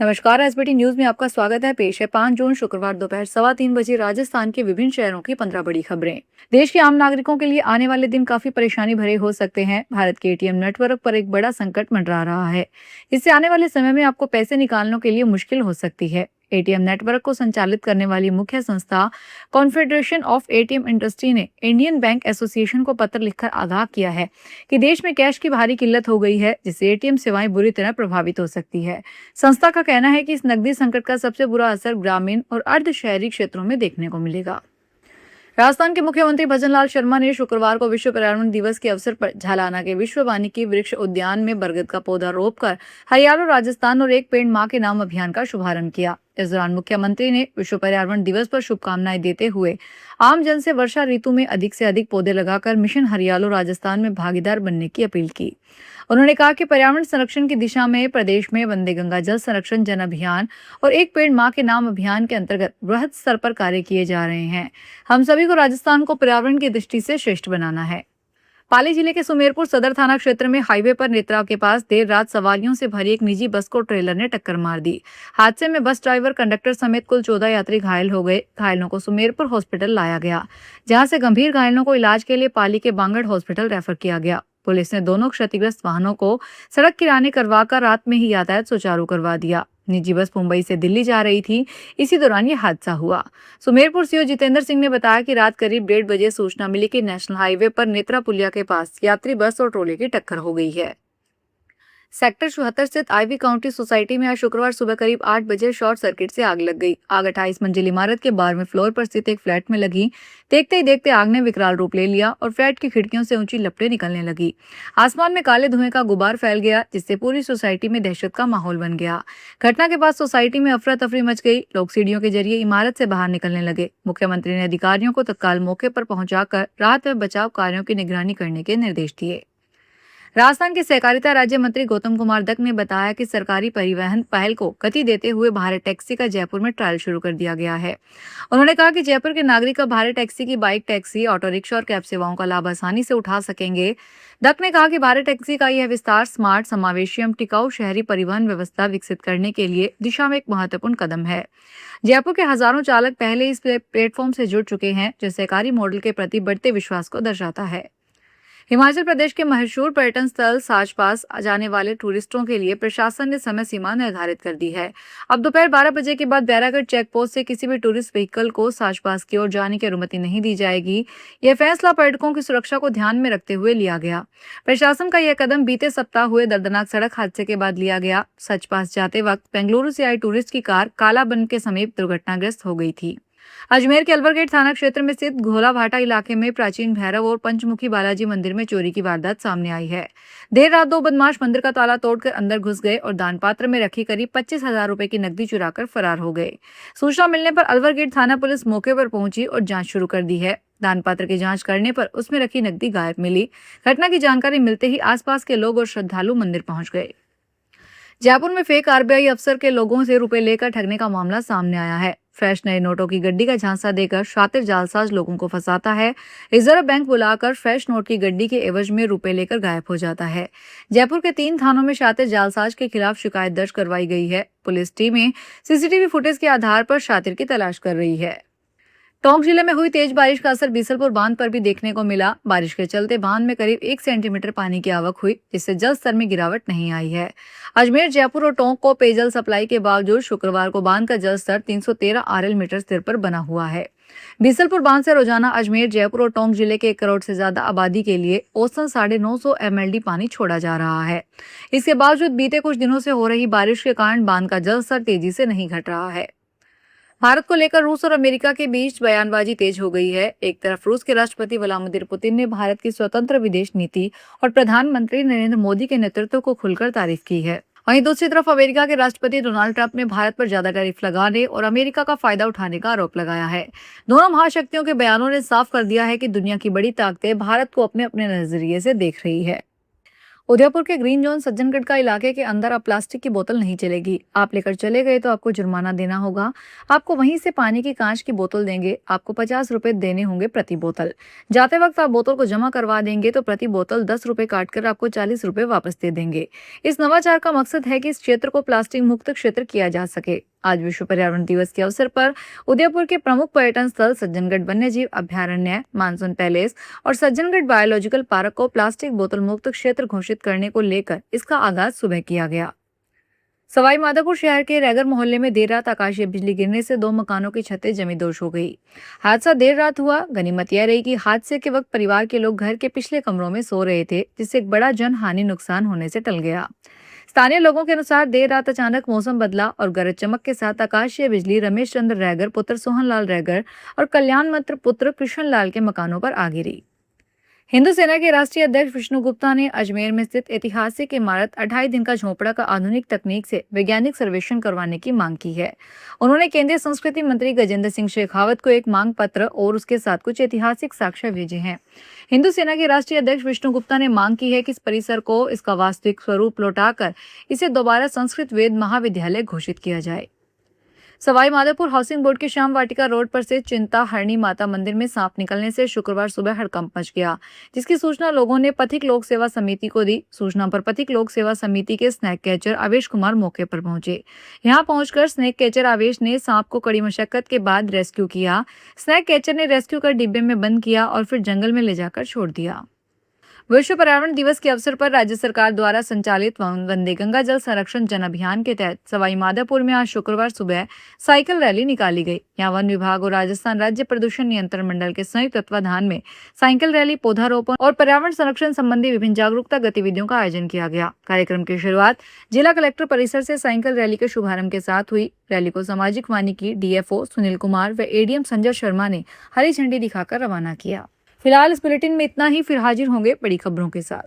नमस्कार। SBT news में आपका स्वागत है। पेश है 5 जून शुक्रवार दोपहर 3:15 राजस्थान के विभिन्न शहरों की 15 बड़ी खबरें। देश के आम नागरिकों के लिए आने वाले दिन काफी परेशानी भरे हो सकते हैं। भारत के एटीएम नेटवर्क पर एक बड़ा संकट मंडरा रहा है। इससे आने वाले समय में आपको पैसे निकालने के लिए मुश्किल हो सकती है। एटीएम नेटवर्क को संचालित करने वाली मुख्य संस्था कॉन्फेडरेशन ऑफ एटीएम इंडस्ट्री ने इंडियन बैंक एसोसिएशन को पत्र लिखकर आगाह किया है कि देश में कैश की भारी किल्लत हो गई है, जिससे एटीएम सेवाएं बुरी तरह प्रभावित हो सकती है। संस्था का कहना है कि इस नकदी संकट का सबसे बुरा असर ग्रामीण और अर्ध शहरी क्षेत्रों में देखने को मिलेगा। राजस्थान के मुख्यमंत्री भजनलाल शर्मा ने शुक्रवार को विश्व पर्यावरण दिवस के अवसर पर झालाना के विश्व वानिकी वृक्ष उद्यान में बरगद का पौधा रोपकर हरियाणा राजस्थान और एक पेड़ मां के नाम अभियान का शुभारंभ किया। इस दौरान मुख्यमंत्री ने विश्व पर्यावरण दिवस पर शुभकामनाएं देते हुए आम जन से वर्षा ऋतु में अधिक से अधिक पौधे लगाकर मिशन हरियालो राजस्थान में भागीदार बनने की अपील की। उन्होंने कहा कि पर्यावरण संरक्षण की दिशा में प्रदेश में वंदे गंगा जल संरक्षण जन अभियान और एक पेड़ मां के नाम अभियान के अंतर्गत बृहद स्तर पर कार्य किए जा रहे हैं। हम सभी को राजस्थान को पर्यावरण की दृष्टि से श्रेष्ठ बनाना है। पाली जिले के सुमेरपुर सदर थाना क्षेत्र में हाईवे पर नेत्रा के पास देर रात सवारियों से भरी एक निजी बस को ट्रेलर ने टक्कर मार दी। हादसे में बस ड्राइवर, कंडक्टर समेत कुल 14 यात्री घायल हो गए। घायलों को सुमेरपुर हॉस्पिटल लाया गया, जहां से गंभीर घायलों को इलाज के लिए पाली के बांगड़ हॉस्पिटल रेफर किया गया। पुलिस ने दोनों क्षतिग्रस्त वाहनों को सड़क किनारे करवाकर रात में ही यातायात सुचारू करवा दिया। निजी बस मुंबई से दिल्ली जा रही थी। इसी दौरान यह हादसा हुआ। सुमेरपुर सीओ जितेंद्र सिंह ने बताया कि रात करीब 1:30 बजे सूचना मिली कि नेशनल हाईवे पर नेत्रा पुलिया के पास यात्री बस और ट्रोले की टक्कर हो गई है। सेक्टर 74 स्थित आईवी काउंटी सोसाइटी में आज शुक्रवार सुबह करीब 8 बजे शॉर्ट सर्किट से आग लग गई। आग 28 मंजिल इमारत के 12वें फ्लोर पर स्थित एक फ्लैट में लगी। देखते ही देखते आग ने विकराल रूप ले लिया और फ्लैट की खिड़कियों से ऊंची लपटें निकलने लगी। आसमान में काले धुएं का गुबार फैल गया, जिससे पूरी सोसाइटी में दहशत का माहौल बन गया। घटना के बाद सोसाइटी में अफरा तफरी मच गई। लोग सीढ़ियों के जरिए इमारत से बाहर निकलने लगे। मुख्यमंत्री ने अधिकारियों को तत्काल मौके पर पहुंचाकर राहत व बचाव कार्यों की निगरानी करने के निर्देश दिए। राजस्थान के सहकारिता राज्य मंत्री गौतम कुमार दत्त ने बताया कि सरकारी परिवहन पहल को गति देते हुए भारत टैक्सी का जयपुर में ट्रायल शुरू कर दिया गया है। उन्होंने कहा कि जयपुर के नागरिक अब भारत टैक्सी की बाइक टैक्सी, ऑटो रिक्शा और कैब सेवाओं का लाभ आसानी से उठा सकेंगे। दत्त ने कहा कि भारत टैक्सी का यह विस्तार स्मार्ट, समावेशी एवं टिकाऊ शहरी परिवहन व्यवस्था विकसित करने के लिए दिशा में एक महत्वपूर्ण कदम है। जयपुर के हजारों चालक पहले इस प्लेटफॉर्म से जुड़ चुके हैं, जो सहकारी मॉडल के प्रति बढ़ते विश्वास को दर्शाता है। हिमाचल प्रदेश के मशहूर पर्यटन स्थल साच पास जाने वाले टूरिस्टों के लिए प्रशासन ने समय सीमा निर्धारित कर दी है। अब दोपहर 12 बजे के बाद बैरागढ़ चेक पोस्ट से किसी भी टूरिस्ट व्हीकल को साच पास की ओर जाने की अनुमति नहीं दी जाएगी। यह फैसला पर्यटकों की सुरक्षा को ध्यान में रखते हुए लिया गया। प्रशासन का यह कदम बीते सप्ताह हुए दर्दनाक सड़क हादसे के बाद लिया गया। सच पास जाते वक्त बेंगलुरु से आई टूरिस्ट की कार कालाबन के समीप दुर्घटनाग्रस्त हो गई थी। अजमेर के अलवरगेट थाना क्षेत्र में स्थित घोला भाटा इलाके में प्राचीन भैरव और पंचमुखी बालाजी मंदिर में चोरी की वारदात सामने आई है। देर रात 2 बदमाश मंदिर का ताला तोड़कर अंदर घुस गए और दान पात्र में रखी करीब 25,000 रुपए की नकदी चुराकर फरार हो गए। सूचना मिलने पर अलवरगेट थाना पुलिस मौके पर पहुंची और जांच शुरू कर दी है। दान पात्र की जांच करने पर उसमें रखी नकदी गायब मिली। घटना की जानकारी मिलते ही आसपास के लोग और श्रद्धालु मंदिर पहुंच गए। जयपुर में फेक आरबीआई अफसर के लोगों से रुपए लेकर ठगने का मामला सामने आया है। फ्रेश नए नोटों की गड्डी का झांसा देकर शातिर जालसाज लोगों को फंसाता है। रिजर्व बैंक बुलाकर फ्रेश नोट की गड्डी के एवज में रुपए लेकर गायब हो जाता है। जयपुर के 3 थानों में शातिर जालसाज के खिलाफ शिकायत दर्ज करवाई गई है। पुलिस टीमें सीसीटीवी फुटेज के आधार पर शातिर की तलाश कर रही है। टोंक जिले में हुई तेज बारिश का असर बीसलपुर बांध पर भी देखने को मिला। बारिश के चलते बांध में करीब 1 सेंटीमीटर पानी की आवक हुई, जिससे जल स्तर में गिरावट नहीं आई है। अजमेर, जयपुर और टोंक को पेयजल सप्लाई के बावजूद शुक्रवार को बांध का जल स्तर 313 आरएल मीटर स्थिर पर बना हुआ है। बीसलपुर बांध से रोजाना अजमेर, जयपुर और टोंक जिले के 1 करोड़ से ज्यादा आबादी के लिए औसतन 950 MLD पानी छोड़ा जा रहा है। इसके बावजूद बीते कुछ दिनों से हो रही बारिश के कारण बांध का जल स्तर तेजी से नहीं घट रहा है। भारत को लेकर रूस और अमेरिका के बीच बयानबाजी तेज हो गई है। एक तरफ रूस के राष्ट्रपति व्लादिमीर पुतिन ने भारत की स्वतंत्र विदेश नीति और प्रधानमंत्री नरेंद्र मोदी के नेतृत्व को खुलकर तारीफ की है। वहीं दूसरी तरफ अमेरिका के राष्ट्रपति डोनाल्ड ट्रंप ने भारत पर ज्यादा टैरिफ लगाने और अमेरिका का फायदा उठाने का आरोप लगाया है। दोनों महाशक्तियों के बयानों ने साफ कर दिया है कि दुनिया की बड़ी ताकतें भारत को अपने अपने नजरिए से देख रही है। उदयपुर के ग्रीन जोन सज्जनगढ़ का इलाके के अंदर अब प्लास्टिक की बोतल नहीं चलेगी। आप लेकर चले गए तो आपको जुर्माना देना होगा। आपको वहीं से पानी की कांच की बोतल देंगे। आपको 50 रुपए देने होंगे प्रति बोतल। जाते वक्त आप बोतल को जमा करवा देंगे तो प्रति बोतल 10 रुपए काटकर आपको 40 रुपए वापस दे देंगे। इस नवाचार का मकसद है कि इस क्षेत्र को प्लास्टिक मुक्त क्षेत्र किया जा सके। आज विश्व पर्यावरण दिवस के अवसर पर उदयपुर के प्रमुख पर्यटन स्थल सज्जनगढ़ वन्यजीव अभ्यारण्य, मानसून पैलेस और सज्जनगढ़ बायोलॉजिकल पार्क को प्लास्टिक बोतल मुक्त क्षेत्र घोषित करने को लेकर इसका आगाज सुबह किया गया। सवाई माधोपुर शहर के रैगर मोहल्ले में देर रात आकाशीय बिजली गिरने से 2 मकानों की छतें जमींदोज हो गई। हादसा देर रात हुआ। गनीमत यह रही कि हादसे के वक्त परिवार के लोग घर के पिछले कमरों में सो रहे थे, जिससे एक बड़ा जन हानि नुकसान होने से टल गया। स्थानीय लोगों के अनुसार देर रात अचानक मौसम बदला और गरज चमक के साथ आकाशीय बिजली रमेश चंद्र रैगर पुत्र सोहनलाल रैगर और कल्याण मित्र पुत्र कृष्णलाल के मकानों पर आ गिरी। हिंदू सेना के राष्ट्रीय अध्यक्ष विष्णु गुप्ता ने अजमेर में स्थित ऐतिहासिक इमारत 28 दिन का झोपड़ा का आधुनिक तकनीक से वैज्ञानिक सर्वेक्षण करवाने की मांग की है। उन्होंने केंद्रीय संस्कृति मंत्री गजेंद्र सिंह शेखावत को एक मांग पत्र और उसके साथ कुछ ऐतिहासिक साक्ष्य भेजे हैं। हिंदू सेना के राष्ट्रीय अध्यक्ष विष्णु गुप्ता ने मांग की है कि इस परिसर को इसका वास्तविक स्वरूप लौटाकर इसे दोबारा संस्कृत वेद महाविद्यालय घोषित किया जाए। सवाई माधोपुर हाउसिंग बोर्ड के श्याम वाटिका रोड पर से चिंता हरणी माता मंदिर में सांप निकलने से शुक्रवार सुबह हड़कंप मच गया, जिसकी सूचना लोगों ने पथिक लोक सेवा समिति को दी। सूचना पर पथिक लोक सेवा समिति के स्नैक कैचर आवेश कुमार मौके पर पहुंचे। यहां पहुंचकर स्नैक कैचर आवेश ने सांप को कड़ी मशक्कत के बाद रेस्क्यू किया। स्नैक कैचर ने रेस्क्यू कर डिब्बे में बंद किया और फिर जंगल में ले जाकर छोड़ दिया। विश्व पर्यावरण दिवस के अवसर पर राज्य सरकार द्वारा संचालित वंदे गंगा जल संरक्षण जन अभियान के तहत सवाई माधोपुर में आज शुक्रवार सुबह साइकिल रैली निकाली गई। यहाँ वन विभाग और राजस्थान राज्य प्रदूषण नियंत्रण मंडल के संयुक्त तत्वाधान में साइकिल रैली, पौधारोपण और पर्यावरण संरक्षण संबंधी विभिन्न जागरूकता गतिविधियों का आयोजन किया गया। कार्यक्रम की शुरुआत जिला कलेक्टर परिसर से साइकिल रैली के शुभारंभ के साथ हुई। रैली को सामाजिक वानिकी डीएफओ सुनील कुमार व एडीएम संजय शर्मा ने हरी झंडी दिखाकर रवाना किया। फिलहाल इस बुलेटिन में इतना ही। फिर हाजिर होंगे बड़ी खबरों के साथ।